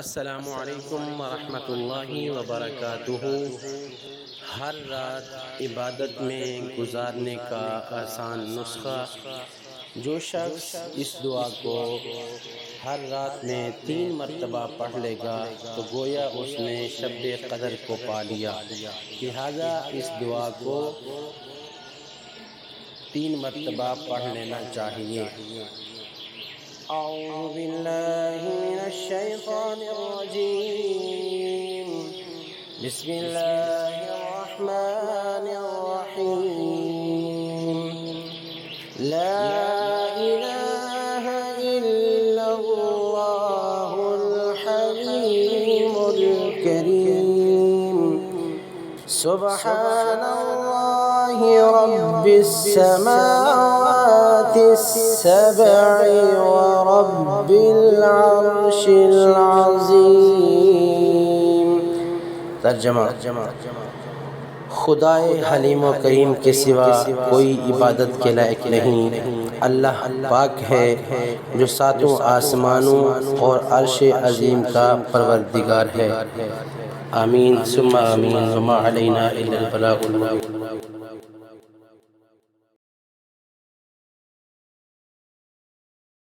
السلام علیکم ورحمۃ اللہ وبرکاتہ۔ ہر رات عبادت میں گزارنے کا آسان نسخہ۔ جو شخص اس دعا کو ہر رات میں 3 مرتبہ پڑھ لے گا تو گویا اس نے شب قدر کو پا لیا۔ لہذا اس دعا کو 3 مرتبہ پڑھ لینا چاہیے۔ اعوذ باللہ من الشیطان الرجیم، بسم اللہ الرحمن الرحیم، لا الہ الا اللہ الحلیم الکریم، سبحان اللہ رب السماوات السبع ورب العرش العظیم۔ ترجمہ: خدائے حلیم و کریم کے سوا کوئی عبادت کے لائق نہیں۔ اللہ پاک ہے جو ساتوں آسمانوں اور عرش عظیم کا پروردگار ہے۔ آمین ثم آمین، وما علینا الا البلاغ المبین۔